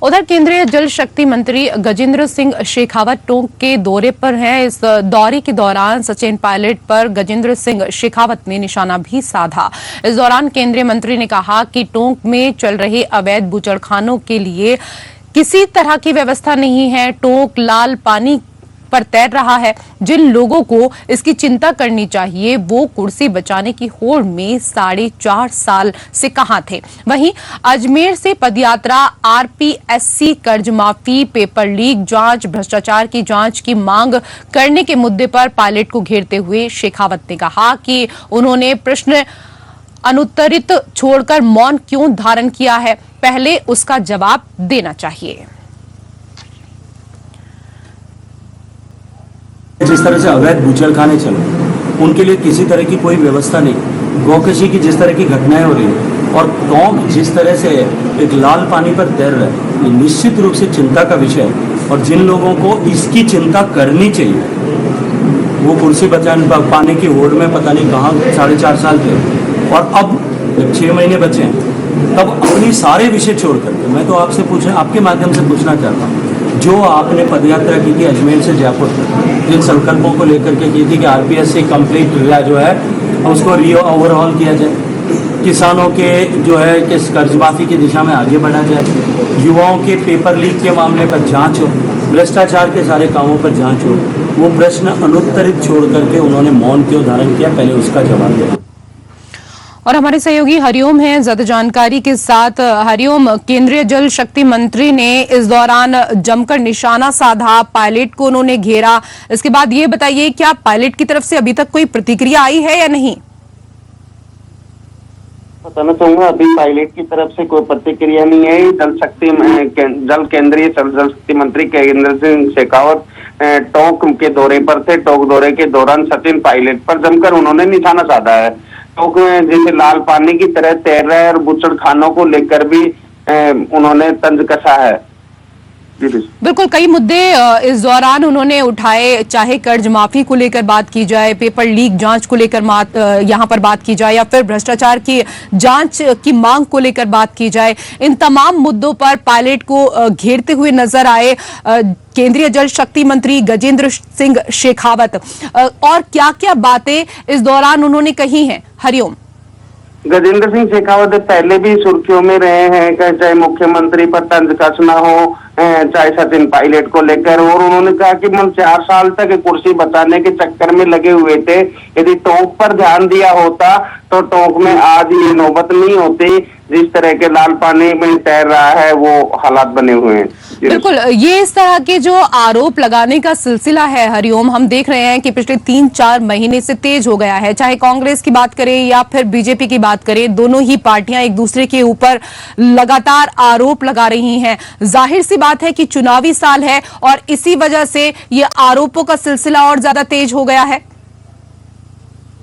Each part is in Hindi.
उधर केंद्रीय जल शक्ति मंत्री गजेंद्र सिंह शेखावत टोंक के दौरे पर हैं। इस दौरे के दौरान सचिन पायलट पर गजेंद्र सिंह शेखावत ने निशाना भी साधा। इस दौरान केंद्रीय मंत्री ने कहा कि टोंक में चल रहे अवैध बूचड़खानों के लिए किसी तरह की व्यवस्था नहीं है। टोंक लाल पानी पर तैर रहा है। जिन लोगों को इसकी चिंता करनी चाहिए वो कुर्सी बचाने की होड़ में 4.5 साल से कहां थे। वहीं अजमेर से पदयात्रा आरपीएससी कर्ज माफी, पेपर लीक जांच, भ्रष्टाचार की जांच की मांग करने के मुद्दे पर पायलट को घेरते हुए शेखावत ने कहा कि उन्होंने प्रश्न अनुत्तरित छोड़कर मौन क्यों धारण किया है, पहले उसका जवाब देना चाहिए। जिस तरह से अवैध बूचड़खाने चले उनके लिए किसी तरह की कोई व्यवस्था नहीं। गौकशी की जिस तरह की घटनाएं हो रही है और टोंक जिस तरह से एक लाल पानी पर तैर रहा है, ये निश्चित रूप से चिंता का विषय है। और जिन लोगों को इसकी चिंता करनी चाहिए वो कुर्सी बचाने पाने की होड़ में पता नहीं कहाँ 4.5 साल थे और अब 6 महीने बचे हैं। तब अपनी सारे विषय छोड़ करके मैं तो आपके माध्यम से पूछना चाहता हूँ, जो आपने पदयात्रा की थी अजमेर से जयपुर तक, जिन संकल्पों को लेकर के की थी कि आरपीएससी कंप्लीट जो है उसको ओवरऑल किया जाए, किसानों के जो है कि कर्ज माफी की दिशा में आगे बढ़ा जाए, युवाओं के पेपर लीक के मामले पर जांच हो, भ्रष्टाचार के सारे कामों पर जांच हो, वो प्रश्न अनुत्तरित छोड़ करके उन्होंने मौन क्यों धारण किया, पहले उसका जवाब देना। और हमारे सहयोगी हरिओम हैं ज्यादा जानकारी के साथ। हरिओम, केंद्रीय जल शक्ति मंत्री ने इस दौरान जमकर निशाना साधा, पायलट को उन्होंने घेरा। इसके बाद ये बताइए क्या पायलट की तरफ से अभी तक कोई प्रतिक्रिया आई है या नहीं? बताना चाहूंगा अभी पायलट की तरफ से कोई प्रतिक्रिया नहीं है। केंद्रीय जल शक्ति मंत्री गजेंद्र सिंह शेखावत टोंक के दौरे पर थे। टोंक दौरे के दौरान सचिन पायलट पर जमकर उन्होंने निशाना साधा है। टोंक में जैसे लाल पानी की तरह तैर रहा है और बूचड़खानों को लेकर भी उन्होंने तंज कसा है। बिल्कुल, कई मुद्दे इस दौरान उन्होंने उठाए, चाहे कर्ज माफी को लेकर बात की जाए, पेपर लीक जांच को लेकर यहां पर बात की जाए या फिर भ्रष्टाचार की जांच की मांग को लेकर बात की जाए। इन तमाम मुद्दों पर पायलट को घेरते हुए नजर आए केंद्रीय जल शक्ति मंत्री गजेंद्र सिंह शेखावत। और क्या क्या बातें इस दौरान उन्होंने कही हैं? हरिओम। गजेंद्र सिंह शेखावत पहले भी सुर्खियों में रहे हैं, चाहे मुख्यमंत्री पर तंज कसना हो, चाहे सचिन पायलट को लेकर। और उन्होंने कहा कि हम 4 साल तक कुर्सी बचाने के चक्कर में लगे हुए थे। यदि टोंक पर ध्यान दिया होता तो टोंक में आज ये नौबत नहीं होती। जिस तरह के लाल पानी में तैर रहा है वो हालात बने हुए हैं। बिल्कुल, ये इस तरह के जो आरोप लगाने का सिलसिला है हरिओम, हम देख रहे हैं कि पिछले 3-4 महीने से तेज हो गया है। चाहे कांग्रेस की बात करें या फिर बीजेपी की बात करें, दोनों ही पार्टियां एक दूसरे के ऊपर लगातार आरोप लगा रही हैं। जाहिर सी बात है कि चुनावी साल है और इसी वजह से ये आरोपों का सिलसिला और ज्यादा तेज हो गया है।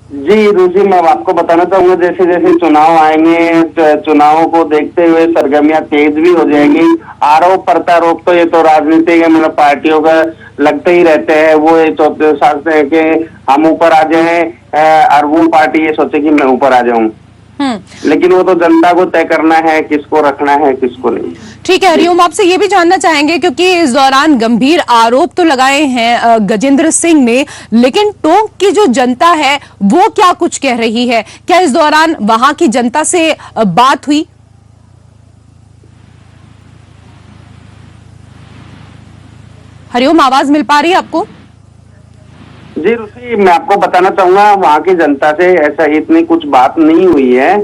जी रुचि, मैं आपको बताना चाहूंगा जैसे जैसे चुनाव आएंगे, चुनावों को देखते हुए सरगर्मियां तेज भी हो जाएंगी। आरोप प्रत्यारोप तो ये तो राजनीति के मतलब पार्टियों का लगते ही रहते हैं। वो ये सोचते हैं कि हम ऊपर आ जाएं और वो पार्टी ये सोचे कि मैं ऊपर आ जाऊं। लेकिन वो तो जनता को तय करना है किसको रखना है किसको नहीं। ठीक है हरिओम, आपसे ये भी जानना चाहेंगे क्योंकि इस दौरान गंभीर आरोप तो लगाए हैं गजेंद्र सिंह ने, लेकिन टोंक की जो जनता है वो क्या कुछ कह रही है? क्या इस दौरान वहां की जनता से बात हुई? हरिओम, आवाज मिल पा रही है आपको? जी रुचि, मैं आपको बताना चाहूंगा वहां की जनता से ऐसा इतनी कुछ बात नहीं हुई है।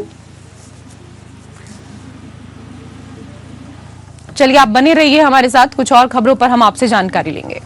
चलिए, आप बने रहिए हमारे साथ, कुछ और खबरों पर हम आपसे जानकारी लेंगे।